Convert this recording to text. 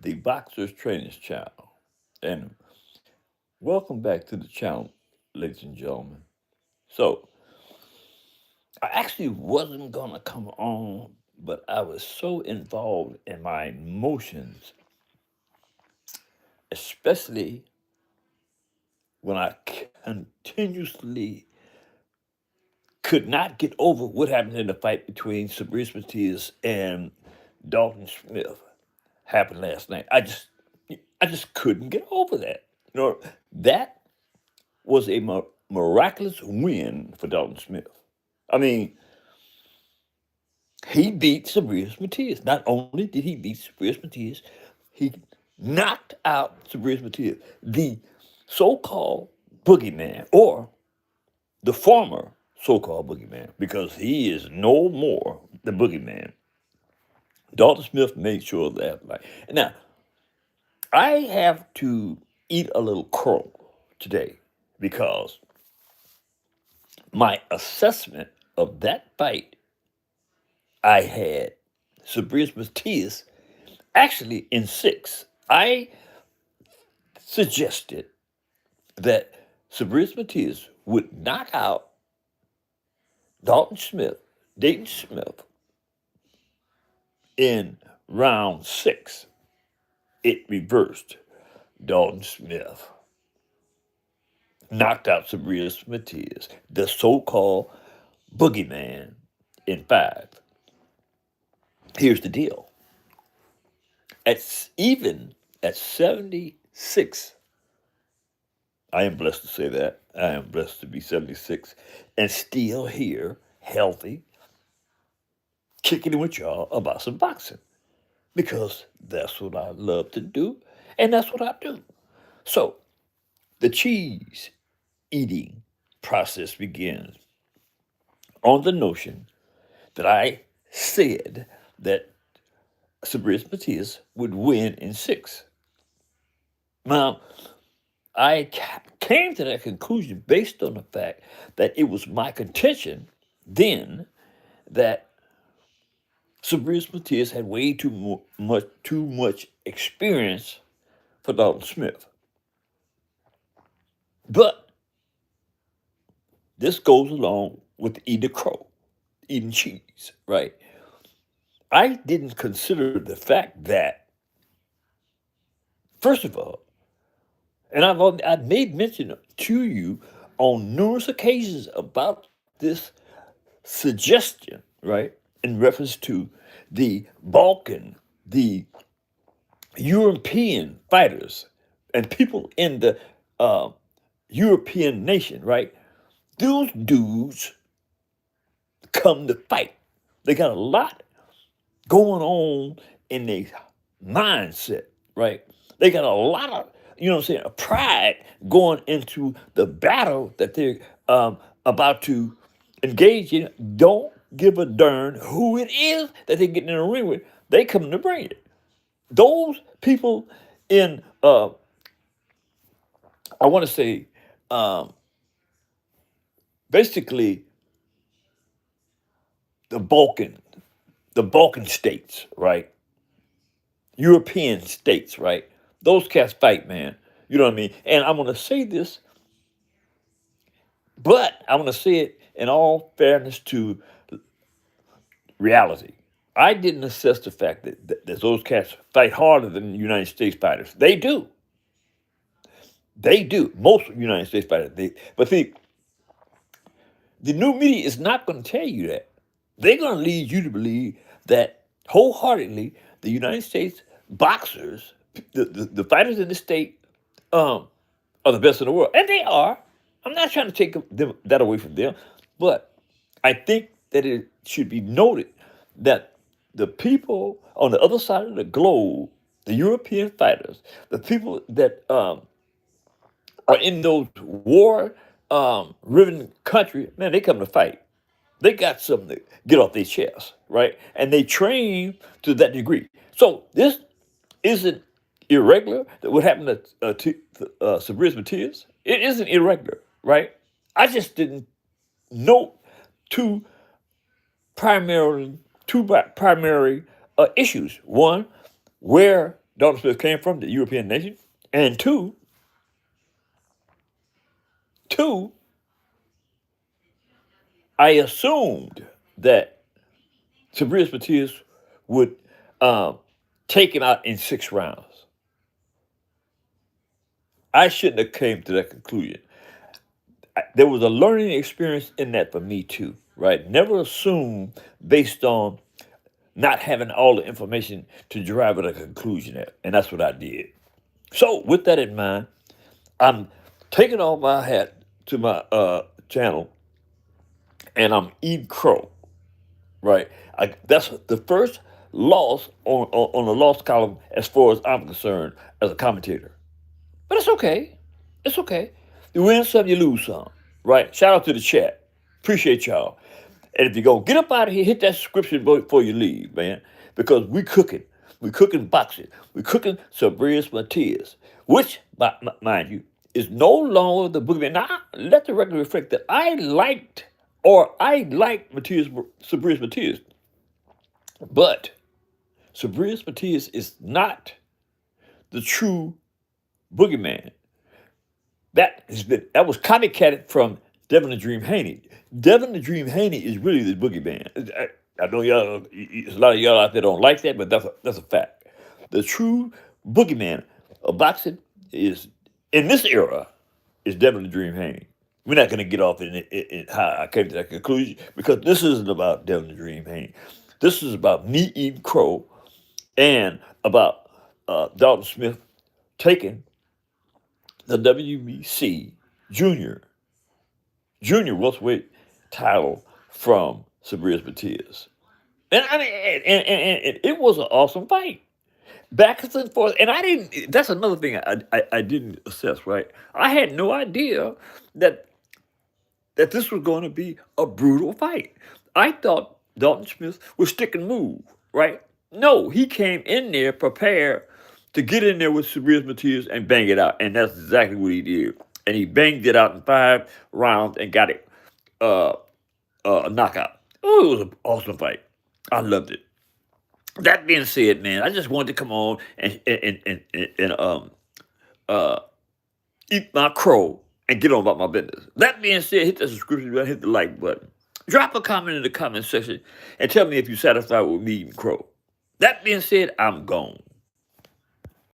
the Boxer's Trainer's Channel. And welcome back to the channel, ladies and gentlemen. So, I actually wasn't going to come on, but I was so involved in my emotions, especially when I continuously could not get over what happened in the fight between Subriel Matias and Dalton Smith happened last night. I just couldn't get over that. That was a miraculous win for Dalton Smith. I mean, he beat Subriel Matias. Not only did he beat Subriel Matias, he knocked out Subriel Matias, the so-called boogeyman, or the former so-called boogeyman, because he is no more the boogeyman. Dalton Smith made sure of that. Now, I have to eat a little crow today because my assessment of that fight I had Subriel Matias actually in six. I suggested that Subriel Matias would knock out Dayton Smith, in round six. It reversed. Dalton Smith knocked out Subriel Matias, the so-called boogeyman, in five. Here's the deal. Even at 76, I am blessed to say that. I am blessed to be 76 and still here, healthy, kicking it with y'all about some boxing. Because that's what I love to do, and that's what I do. So, the cheese eating process begins on the notion that I said that Subriel Matias would win in six. Now, I came to that conclusion based on the fact that it was my contention then that Subriel Matias had way too much experience for Dalton Smith. But this goes along with eating crow, eating cheese, right? I didn't consider the fact that, first of all, and I've made mention to you on numerous occasions about this suggestion, right, in reference to the Balkan, the European fighters, and people in the European nation, right? Those dudes come to fight. They got a lot going on in their mindset, right? They got a lot of, pride going into the battle that they're about to engage in. Don't give a darn who it is that they're getting in a ring with. They come to bring it. Those people in, I want to say, basically the Balkan states, right? European states, right? Those cats fight, man. You know what I mean? And I'm going to say this, but I'm going to say it in all fairness to reality. I didn't assess the fact that those cats fight harder than United States fighters. They do. They do. Most United States fighters. But see, the new media is not going to tell you that. They're going to lead you to believe that wholeheartedly the United States boxers, the fighters in the state, are the best in the world. And they are. I'm not trying to take that away from them. But I think that it should be noted that the people on the other side of the globe, the European fighters, the people that are in those war-riven countries, man, they come to fight. They got something to get off their chest, right? And they train to that degree. So this isn't irregular. That what happened to Subriel Matias? It isn't irregular, right? I just didn't note two primary issues. One, where Dalton Smith came from, the European nation. And two, I assumed that Subriel Matias would take him out in 6 rounds. I shouldn't have came to that conclusion. There was a learning experience in that for me too, right? Never assume based on not having all the information to derive at a conclusion at, and that's what I did. So with that in mind, I'm taking off my hat to my channel, and I'm eating crow, right? That's the first loss on the loss column as far as I'm concerned as a commentator. But it's okay. It's okay. You win some, you lose some, right? Shout out to the chat. Appreciate y'all. And if you're going to get up out of here, hit that subscription before you leave, man. Because we cooking. We cooking boxing. We cooking Subriel Matias, which, mind you, is no longer the boogeyman. Now, let the record reflect that I liked Subriel Matias. But Subriel Matias is not the true boogeyman. That was copycatted from Devin the Dream Haney. Devin the Dream Haney is really the boogeyman. I know y'all, a lot of y'all out there don't like that, but that's a fact. The true boogeyman of boxing is, in this era, is Devin the Dream Haney. We're not going to get off in how I came to that conclusion, because this isn't about Devin the Dream Haney. This is about me eating crow, and about Dalton Smith taking the WBC junior welterweight title from Subriel Matias. And it was an awesome fight. Back and forth. And that's another thing I didn't assess, right? I had no idea that this was going to be a brutal fight. I thought Dalton Smith would stick and move, right? No, he came in there prepared to get in there with Subriel Matias and bang it out. And that's exactly what he did. And he banged it out in 5 rounds and got it a knockout. Oh, it was an awesome fight. I loved it. That being said, man, I just wanted to come on and eat my crow and get on about my business. That being said, hit the subscription button, hit the like button. Drop a comment in the comment section and tell me if you're satisfied with me eating crow. That being said, I'm gone.